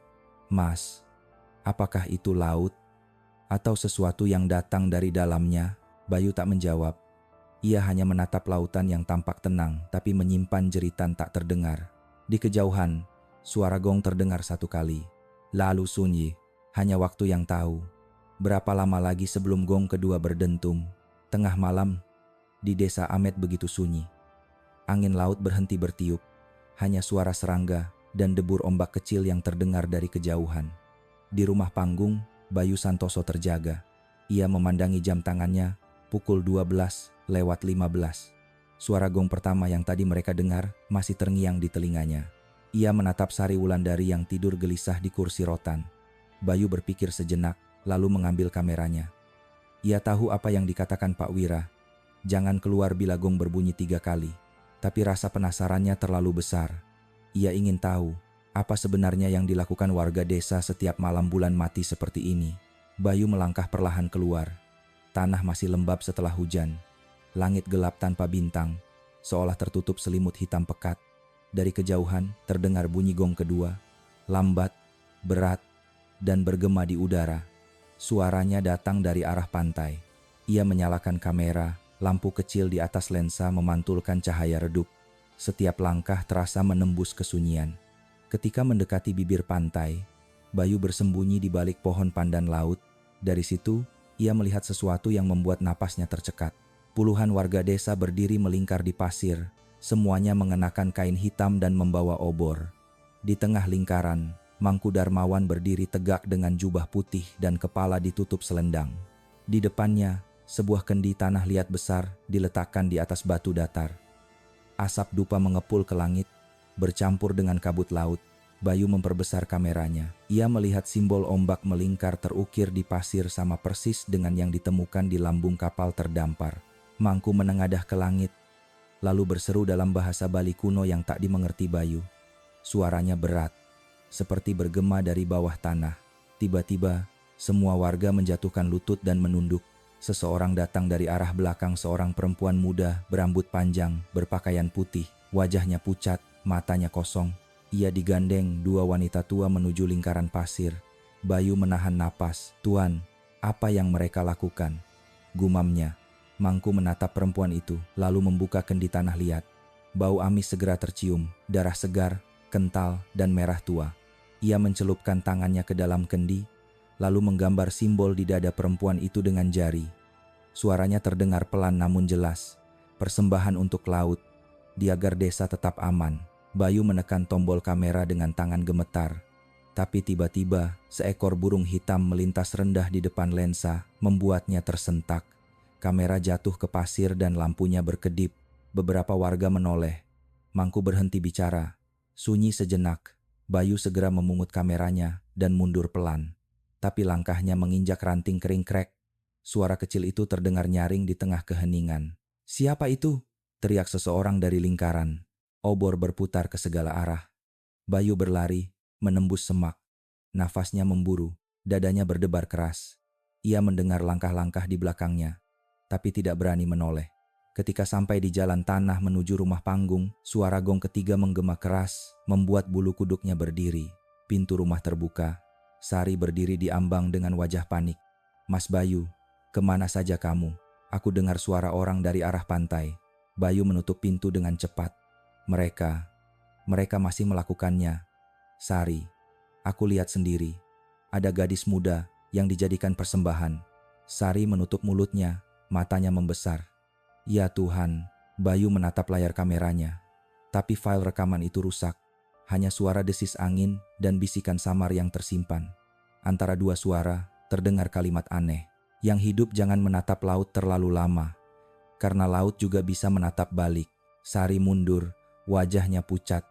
[SPEAKER 1] "Mas, apakah itu laut? Atau sesuatu yang datang dari dalamnya?" Bayu tak menjawab. Ia hanya menatap lautan yang tampak tenang, tapi menyimpan jeritan tak terdengar. Di kejauhan, suara gong terdengar 1 kali. Lalu sunyi. Hanya waktu yang tahu. Berapa lama lagi sebelum gong kedua berdentum? Tengah malam, di desa Amet begitu sunyi. Angin laut berhenti bertiup. Hanya suara serangga dan debur ombak kecil yang terdengar dari kejauhan. Di rumah panggung, Bayu Santoso terjaga. Ia memandangi jam tangannya, pukul 12:15. Suara gong pertama yang tadi mereka dengar masih terngiang di telinganya. Ia menatap Sari Wulandari yang tidur gelisah di kursi rotan. Bayu berpikir sejenak, lalu mengambil kameranya. Ia tahu apa yang dikatakan Pak Wira. Jangan keluar bila gong berbunyi 3 kali. Tapi rasa penasarannya terlalu besar. Ia ingin tahu, apa sebenarnya yang dilakukan warga desa setiap malam bulan mati seperti ini. Bayu melangkah perlahan keluar. Tanah masih lembab setelah hujan. Langit gelap tanpa bintang, seolah tertutup selimut hitam pekat. Dari kejauhan terdengar bunyi gong kedua, lambat, berat, dan bergema di udara. Suaranya datang dari arah pantai. Ia menyalakan kamera, lampu kecil di atas lensa memantulkan cahaya redup. Setiap langkah terasa menembus kesunyian. Ketika mendekati bibir pantai, Bayu bersembunyi di balik pohon pandan laut. Dari situ, ia melihat sesuatu yang membuat napasnya tercekat. Puluhan warga desa berdiri melingkar di pasir, semuanya mengenakan kain hitam dan membawa obor. Di tengah lingkaran, Mangku Darmawan berdiri tegak dengan jubah putih dan kepala ditutup selendang. Di depannya, sebuah kendi tanah liat besar diletakkan di atas batu datar. Asap dupa mengepul ke langit, bercampur dengan kabut laut. Bayu memperbesar kameranya. Ia melihat simbol ombak melingkar terukir di pasir sama persis dengan yang ditemukan di lambung kapal terdampar. Mangku menengadah ke langit, lalu berseru dalam bahasa Bali kuno yang tak dimengerti Bayu. Suaranya berat, seperti bergema dari bawah tanah. Tiba-tiba, semua warga menjatuhkan lutut dan menunduk. Seseorang datang dari arah belakang, seorang perempuan muda berambut panjang, berpakaian putih, wajahnya pucat, matanya kosong. Ia digandeng 2 wanita tua menuju lingkaran pasir. Bayu menahan napas. "Tuan, apa yang mereka lakukan?" gumamnya. Mangku menatap perempuan itu, lalu membuka kendi tanah liat. Bau amis segera tercium, darah segar, kental, dan merah tua. Ia mencelupkan tangannya ke dalam kendi, lalu menggambar simbol di dada perempuan itu dengan jari. Suaranya terdengar pelan namun jelas. "Persembahan untuk laut, di agar desa tetap aman." Bayu menekan tombol kamera dengan tangan gemetar. Tapi tiba-tiba, seekor burung hitam melintas rendah di depan lensa, membuatnya tersentak. Kamera jatuh ke pasir dan lampunya berkedip. Beberapa warga menoleh. Mangku berhenti bicara. Sunyi sejenak. Bayu segera memungut kameranya dan mundur pelan. Tapi langkahnya menginjak ranting kering krek. Suara kecil itu terdengar nyaring di tengah keheningan. "Siapa itu?" teriak seseorang dari lingkaran. Obor berputar ke segala arah. Bayu berlari, menembus semak. Nafasnya memburu, dadanya berdebar keras. Ia mendengar langkah-langkah di belakangnya, tapi tidak berani menoleh. Ketika sampai di jalan tanah menuju rumah panggung, suara gong ketiga menggema keras, membuat bulu kuduknya berdiri. Pintu rumah terbuka. Sari berdiri di ambang dengan wajah panik. "Mas Bayu, kemana saja kamu? Aku dengar suara orang dari arah pantai." Bayu menutup pintu dengan cepat. Mereka masih melakukannya. "Sari, aku lihat sendiri. Ada gadis muda yang dijadikan persembahan." Sari menutup mulutnya, matanya membesar. Ya Tuhan, Bayu menatap layar kameranya. Tapi file rekaman itu rusak. Hanya suara desis angin dan bisikan samar yang tersimpan. Antara dua suara, terdengar kalimat aneh. Yang hidup jangan menatap laut terlalu lama. Karena laut juga bisa menatap balik. Sari mundur, wajahnya pucat.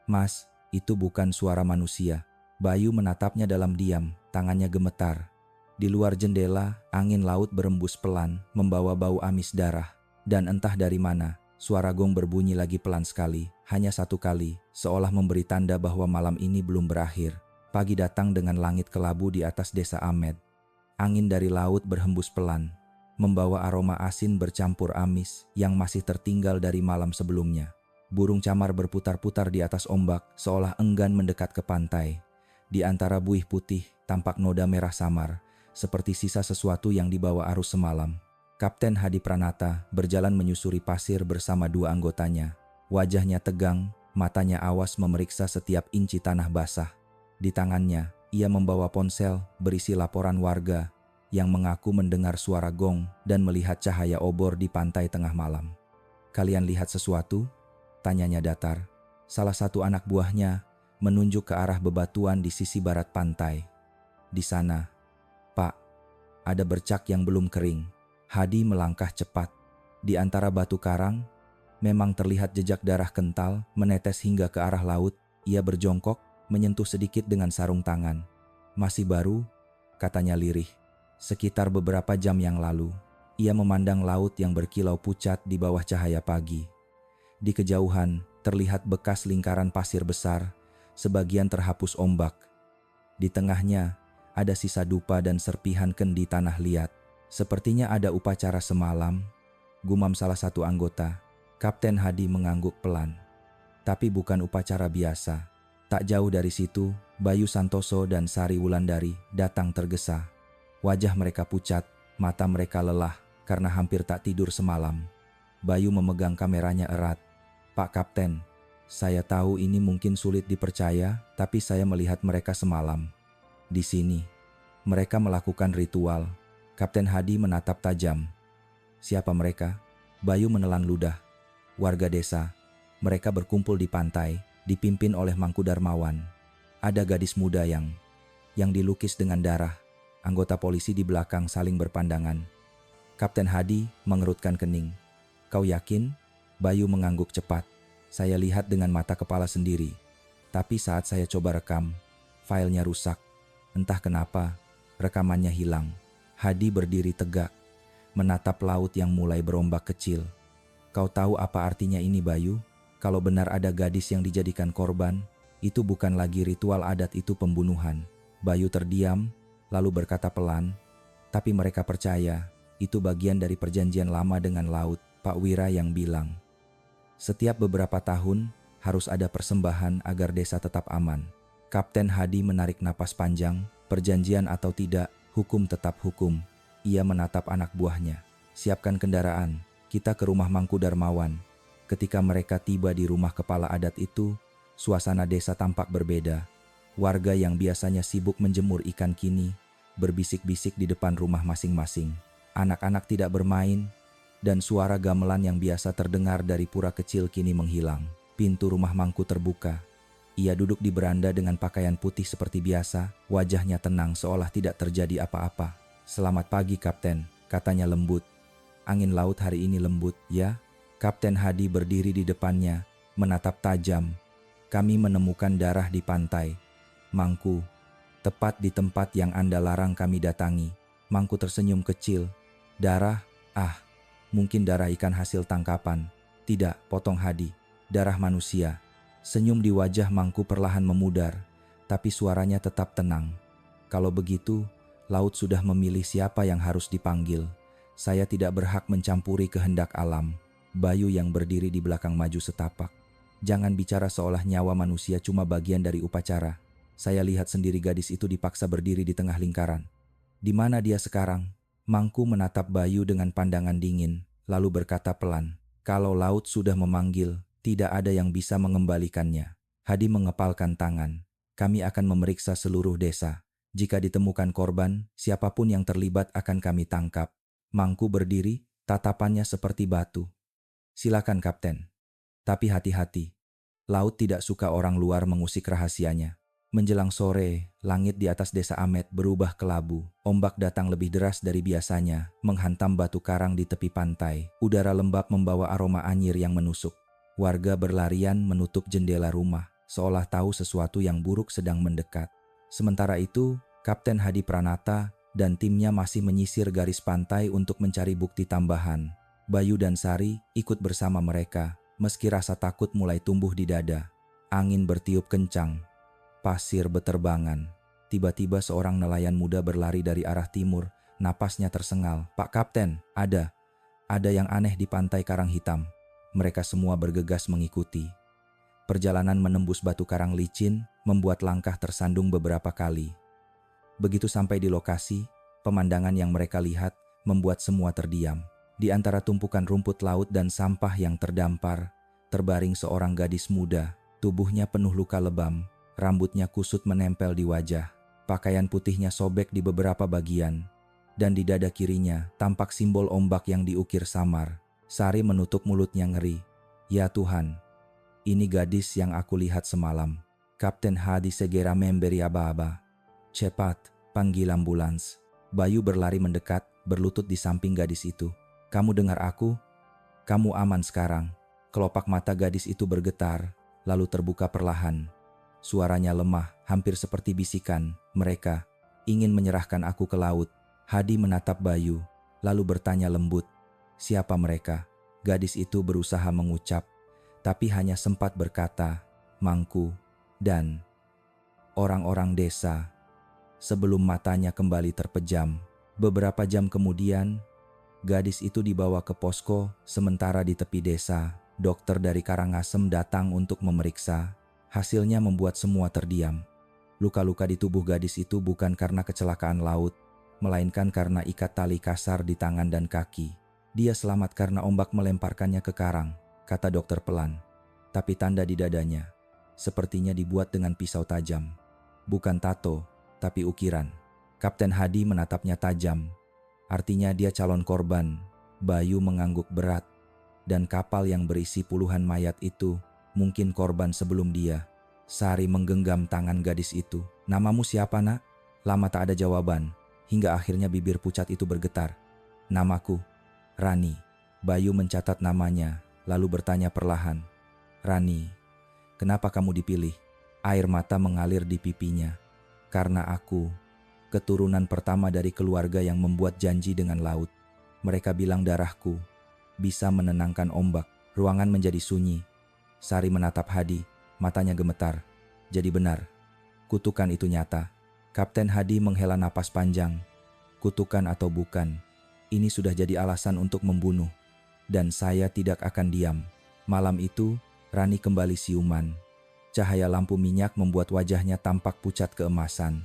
[SPEAKER 1] Mas, itu bukan suara manusia. Bayu menatapnya dalam diam, tangannya gemetar. Di luar jendela, angin laut berembus pelan, membawa bau amis darah. Dan entah dari mana, suara gong berbunyi lagi pelan sekali, hanya satu kali, seolah memberi tanda bahwa malam ini belum berakhir. Pagi datang dengan langit kelabu di atas desa Amed. Angin dari laut berhembus pelan, membawa aroma asin bercampur amis yang masih tertinggal dari malam sebelumnya. Burung camar berputar-putar di atas ombak, seolah enggan mendekat ke pantai. Di antara buih putih, tampak noda merah samar, seperti sisa sesuatu yang dibawa arus semalam. Kapten Hadi Pranata berjalan menyusuri pasir bersama dua anggotanya. Wajahnya tegang, matanya awas memeriksa setiap inci tanah basah. Di tangannya, ia membawa ponsel berisi laporan warga yang mengaku mendengar suara gong dan melihat cahaya obor di pantai tengah malam. "Kalian lihat sesuatu?" tanyanya datar. Salah satu anak buahnya menunjuk ke arah bebatuan di sisi barat pantai. "Di sana, Pak, ada bercak yang belum kering." Hadi melangkah cepat. Di antara batu karang, memang terlihat jejak darah kental menetes hingga ke arah laut. Ia berjongkok, menyentuh sedikit dengan sarung tangan. "Masih baru," katanya lirih. Sekitar beberapa jam yang lalu, ia memandang laut yang berkilau pucat di bawah cahaya pagi. Di kejauhan, terlihat bekas lingkaran pasir besar, sebagian terhapus ombak. Di tengahnya, ada sisa dupa dan serpihan kendi tanah liat. "Sepertinya ada upacara semalam," gumam salah satu anggota. Kapten Hadi mengangguk pelan. "Tapi bukan upacara biasa." Tak jauh dari situ, Bayu Santoso dan Sari Wulandari datang tergesa. Wajah mereka pucat, mata mereka lelah karena hampir tak tidur semalam. Bayu memegang kameranya erat. "Pak Kapten, saya tahu ini mungkin sulit dipercaya, tapi saya melihat mereka semalam. Di sini, mereka melakukan ritual." Kapten Hadi menatap tajam. "Siapa mereka?" Bayu menelan ludah. "Warga desa. Mereka berkumpul di pantai, dipimpin oleh Mangku Darmawan. Ada gadis muda yang dilukis dengan darah." Anggota polisi di belakang saling berpandangan. Kapten Hadi mengerutkan kening. "Kau yakin?" Bayu mengangguk cepat. "Saya lihat dengan mata kepala sendiri. Tapi saat saya coba rekam, filenya rusak. Entah kenapa, rekamannya hilang." Hadi berdiri tegak, menatap laut yang mulai berombak kecil. "Kau tahu apa artinya ini, Bayu? Kalau benar ada gadis yang dijadikan korban, itu bukan lagi ritual adat, itu pembunuhan." Bayu terdiam, lalu berkata pelan, "Tapi mereka percaya, itu bagian dari perjanjian lama dengan laut." Pak Wira yang bilang, "Setiap beberapa tahun, harus ada persembahan agar desa tetap aman." Kapten Hadi menarik napas panjang. Perjanjian atau tidak, hukum tetap hukum. Ia menatap anak buahnya. "Siapkan kendaraan, kita ke rumah Mangku Darmawan." Ketika mereka tiba di rumah kepala adat itu, suasana desa tampak berbeda. Warga yang biasanya sibuk menjemur ikan kini berbisik-bisik di depan rumah masing-masing. Anak-anak tidak bermain, dan suara gamelan yang biasa terdengar dari pura kecil kini menghilang. Pintu rumah Mangku terbuka. Ia duduk di beranda dengan pakaian putih seperti biasa, wajahnya tenang seolah tidak terjadi apa-apa. "Selamat pagi, Kapten," katanya lembut. "Angin laut hari ini lembut, ya?" Kapten Hadi berdiri di depannya, menatap tajam. "Kami menemukan darah di pantai, Mangku. Tepat di tempat yang Anda larang kami datangi." Mangku tersenyum kecil. "Darah? Mungkin darah ikan hasil tangkapan." "Tidak," potong Hadi. "Darah manusia." Senyum di wajah Mangku perlahan memudar, tapi suaranya tetap tenang. "Kalau begitu, laut sudah memilih siapa yang harus dipanggil. Saya tidak berhak mencampuri kehendak alam." Bayu yang berdiri di belakang maju setapak. "Jangan bicara seolah nyawa manusia cuma bagian dari upacara. Saya lihat sendiri gadis itu dipaksa berdiri di tengah lingkaran. Di mana dia sekarang?" Mangku menatap Bayu dengan pandangan dingin, lalu berkata pelan, "Kalau laut sudah memanggil, tidak ada yang bisa mengembalikannya." Hadi mengepalkan tangan. "Kami akan memeriksa seluruh desa. Jika ditemukan korban, siapapun yang terlibat akan kami tangkap." Mangku berdiri, Tatapannya seperti batu. Silakan Kapten. Tapi hati-hati. Laut tidak suka orang luar mengusik rahasianya. Menjelang sore, langit di atas desa Amet berubah kelabu. Ombak datang lebih deras dari biasanya, menghantam batu karang di tepi pantai. Udara lembab membawa aroma anyir yang menusuk. Warga berlarian menutup jendela rumah, seolah tahu sesuatu yang buruk sedang mendekat. Sementara itu, Kapten Hadi Pranata dan timnya masih menyisir garis pantai untuk mencari bukti tambahan. Bayu dan Sari ikut bersama mereka, meski rasa takut mulai tumbuh di dada. Angin bertiup kencang. Pasir beterbangan. Tiba-tiba seorang nelayan muda berlari dari arah timur, napasnya tersengal. "Pak Kapten, ada yang aneh di pantai Karang Hitam." Mereka semua bergegas mengikuti. Perjalanan menembus batu karang licin membuat langkah tersandung beberapa kali. Begitu sampai di lokasi, pemandangan yang mereka lihat membuat semua terdiam. Di antara tumpukan rumput laut dan sampah yang terdampar, terbaring seorang gadis muda. Tubuhnya penuh luka lebam. Rambutnya kusut menempel di wajah, pakaian putihnya sobek di beberapa bagian, dan di dada kirinya tampak simbol ombak yang diukir samar. Sari menutup mulutnya ngeri. "Ya Tuhan, ini gadis yang aku lihat semalam." Kapten Hadi segera memberi aba-aba. "Cepat, panggil ambulans." Bayu berlari mendekat, berlutut di samping gadis itu. "Kamu dengar aku? Kamu aman sekarang." Kelopak mata gadis itu bergetar, lalu terbuka perlahan. Suaranya lemah, hampir seperti bisikan. "Mereka ingin menyerahkan aku ke laut." Hadi menatap Bayu, lalu bertanya lembut, "Siapa mereka?" Gadis itu berusaha mengucap, tapi hanya sempat berkata, "Mangku dan orang-orang desa." Sebelum matanya kembali terpejam. Beberapa jam kemudian, gadis itu dibawa ke posko sementara di tepi desa. Dokter dari Karangasem datang untuk memeriksa. Hasilnya membuat semua terdiam. Luka-luka di tubuh gadis itu bukan karena kecelakaan laut, melainkan karena ikat tali kasar di tangan dan kaki. "Dia selamat karena ombak melemparkannya ke karang," kata dokter pelan. Tapi tanda di dadanya sepertinya dibuat dengan pisau tajam. Bukan tato, tapi ukiran. Kapten Hadi menatapnya tajam. "Artinya dia calon korban." Bayu mengangguk berat. "Dan kapal yang berisi puluhan mayat itu mungkin korban sebelum dia." Sari menggenggam tangan gadis itu. "Namamu siapa, Nak?" Lama tak ada jawaban, hingga akhirnya bibir pucat itu bergetar. "Namaku Rani." Bayu mencatat namanya, lalu bertanya perlahan, "Rani, kenapa kamu dipilih?" Air mata mengalir di pipinya. "Karena aku keturunan pertama dari keluarga yang membuat janji dengan laut. Mereka bilang darahku bisa menenangkan ombak." Ruangan menjadi sunyi. Sari menatap Hadi, matanya gemetar. Jadi benar, kutukan itu nyata. Kapten Hadi menghela napas panjang. Kutukan atau bukan, ini sudah jadi alasan untuk membunuh. Dan saya tidak akan diam. Malam itu, Rani kembali siuman. Cahaya lampu minyak membuat wajahnya tampak pucat keemasan.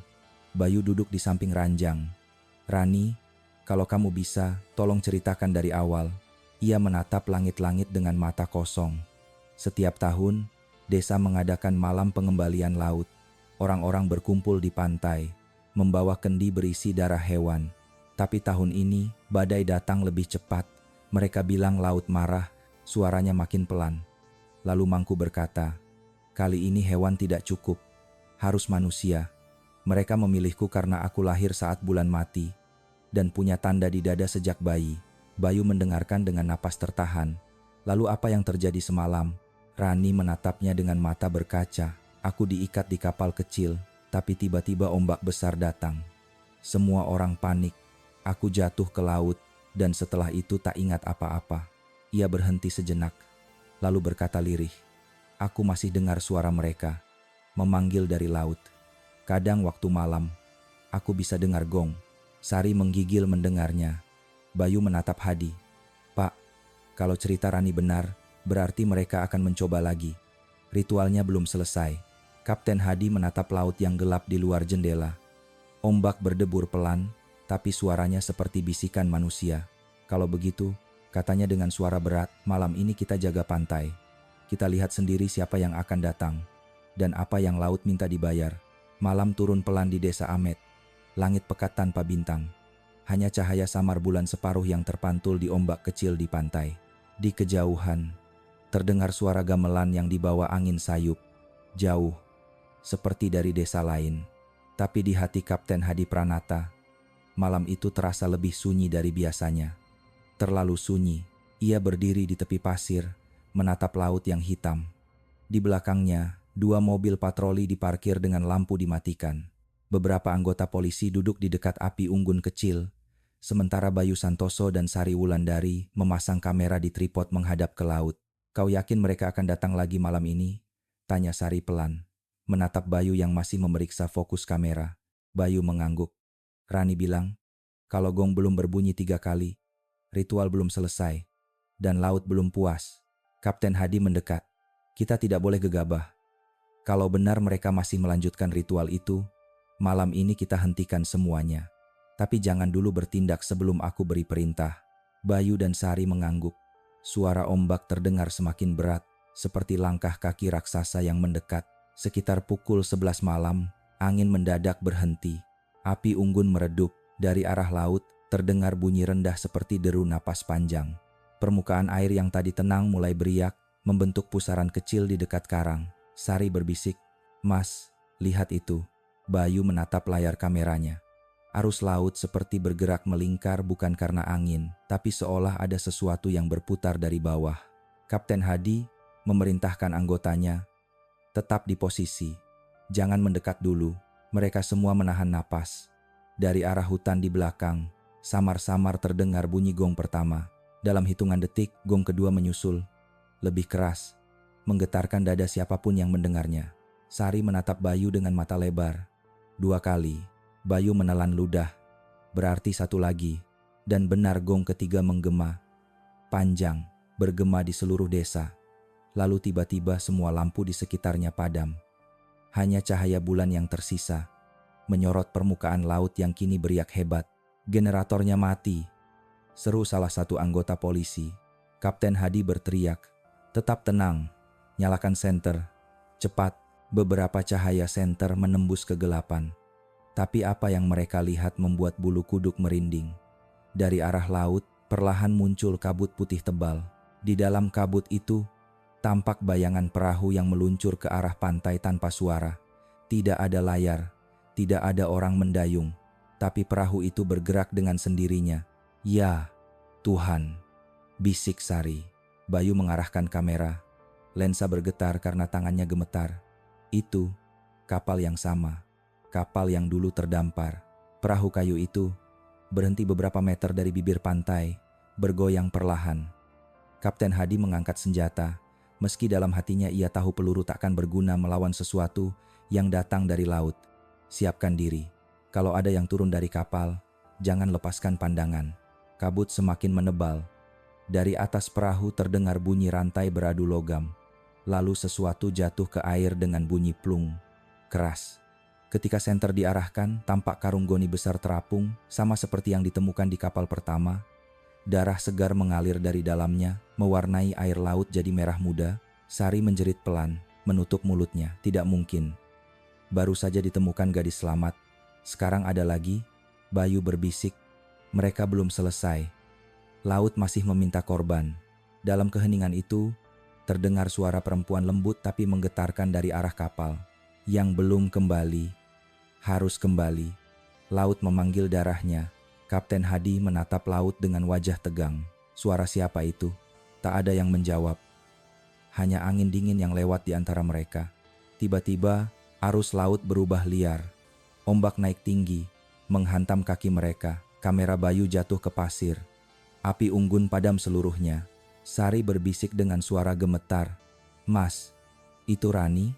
[SPEAKER 1] Bayu duduk di samping ranjang. "Rani, kalau kamu bisa, tolong ceritakan dari awal." Ia menatap langit-langit dengan mata kosong. Setiap tahun, desa mengadakan malam pengembalian laut. Orang-orang berkumpul di pantai, membawa kendi berisi darah hewan. Tapi tahun ini, badai datang lebih cepat. Mereka bilang laut marah, suaranya makin pelan. Lalu Mangku berkata, "Kali ini hewan tidak cukup, harus manusia." Mereka memilihku karena aku lahir saat bulan mati, dan punya tanda di dada sejak bayi. Bayu mendengarkan dengan napas tertahan. "Lalu apa yang terjadi semalam?" Rani menatapnya dengan mata berkaca. "Aku diikat di kapal kecil, tapi tiba-tiba ombak besar datang. Semua orang panik. Aku jatuh ke laut, dan setelah itu tak ingat apa-apa." Ia berhenti sejenak, lalu berkata lirih, "Aku masih dengar suara mereka, memanggil dari laut. Kadang waktu malam, aku bisa dengar gong." Sari menggigil mendengarnya. Bayu menatap Hadi. "Pak, kalau cerita Rani benar, berarti mereka akan mencoba lagi. Ritualnya belum selesai." Kapten Hadi menatap laut yang gelap di luar jendela. Ombak berdebur pelan, tapi suaranya seperti bisikan manusia. "Kalau begitu," katanya dengan suara berat, "malam ini kita jaga pantai. Kita lihat sendiri siapa yang akan datang, dan apa yang laut minta dibayar." Malam turun pelan di desa Amet. Langit pekat tanpa bintang. Hanya cahaya samar bulan separuh yang terpantul di ombak kecil di pantai. Di kejauhan, terdengar suara gamelan yang dibawa angin sayup. Jauh, seperti dari desa lain. Tapi di hati Kapten Hadi Pranata, malam itu terasa lebih sunyi dari biasanya. Terlalu sunyi. Ia berdiri di tepi pasir, menatap laut yang hitam. Di belakangnya, 2 mobil patroli diparkir dengan lampu dimatikan. Beberapa anggota polisi duduk di dekat api unggun kecil, sementara Bayu Santoso dan Sari Wulandari memasang kamera di tripod menghadap ke laut. "Kau yakin mereka akan datang lagi malam ini?" tanya Sari pelan, menatap Bayu yang masih memeriksa fokus kamera. Bayu mengangguk. Rani bilang, "Kalau gong belum berbunyi 3 kali, ritual belum selesai, dan laut belum puas." Kapten Hadi mendekat. "Kita tidak boleh gegabah. Kalau benar mereka masih melanjutkan ritual itu, malam ini kita hentikan semuanya. Tapi jangan dulu bertindak sebelum aku beri perintah." Bayu dan Sari mengangguk. Suara ombak terdengar semakin berat, seperti langkah kaki raksasa yang mendekat. Sekitar pukul 11 malam, angin mendadak berhenti. Api unggun meredup. Dari arah laut, terdengar bunyi rendah seperti deru napas panjang. Permukaan air yang tadi tenang mulai beriak, membentuk pusaran kecil di dekat karang. Sari berbisik, "Mas, lihat itu." Bayu menatap layar kameranya. Arus laut seperti bergerak melingkar bukan karena angin, tapi seolah ada sesuatu yang berputar dari bawah. Kapten Hadi memerintahkan anggotanya, "Tetap di posisi. Jangan mendekat dulu." Mereka semua menahan napas. Dari arah hutan di belakang, samar-samar terdengar bunyi gong pertama. Dalam hitungan detik, gong kedua menyusul. Lebih keras, menggetarkan dada siapapun yang mendengarnya. Sari menatap Bayu dengan mata lebar. 2 kali, Bayu menelan ludah. Berarti 1 lagi. Dan benar gong ketiga menggema. Panjang, bergema di seluruh desa. Lalu tiba-tiba semua lampu di sekitarnya padam. Hanya cahaya bulan yang tersisa, menyorot permukaan laut yang kini beriak hebat. "Generatornya mati," seru salah satu anggota polisi. Kapten Hadi berteriak, "Tetap tenang, nyalakan senter. Cepat." Beberapa cahaya senter menembus kegelapan. Tapi apa yang mereka lihat membuat bulu kuduk merinding. Dari arah laut, perlahan muncul kabut putih tebal. Di dalam kabut itu, tampak bayangan perahu yang meluncur ke arah pantai tanpa suara. Tidak ada layar, tidak ada orang mendayung, tapi perahu itu bergerak dengan sendirinya. "Ya, Tuhan," bisik Sari. Bayu mengarahkan kamera. Lensa bergetar karena tangannya gemetar. Itu kapal yang sama, kapal yang dulu terdampar. Perahu kayu itu berhenti beberapa meter dari bibir pantai, bergoyang perlahan. Kapten Hadi mengangkat senjata, meski dalam hatinya ia tahu peluru takkan berguna melawan sesuatu yang datang dari laut. "Siapkan diri. Kalau ada yang turun dari kapal, jangan lepaskan pandangan." Kabut semakin menebal. Dari atas perahu terdengar bunyi rantai beradu logam. Lalu sesuatu jatuh ke air dengan bunyi plung, keras. Ketika senter diarahkan, tampak karung goni besar terapung, sama seperti yang ditemukan di kapal pertama. Darah segar mengalir dari dalamnya, mewarnai air laut jadi merah muda. Sari menjerit pelan, menutup mulutnya. Tidak mungkin. Baru saja ditemukan gadis selamat. Sekarang ada lagi? Bayu berbisik. Mereka belum selesai. Laut masih meminta korban. Dalam keheningan itu, terdengar suara perempuan lembut tapi menggetarkan dari arah kapal. "Yang belum kembali, harus kembali." Laut memanggil darahnya. Kapten Hadi menatap laut dengan wajah tegang. Suara siapa itu? Tak ada yang menjawab. Hanya angin dingin yang lewat di antara mereka. Tiba-tiba, arus laut berubah liar. Ombak naik tinggi, menghantam kaki mereka. Kamera Bayu jatuh ke pasir. Api unggun padam seluruhnya. Sari berbisik dengan suara gemetar, "Mas, itu Rani?"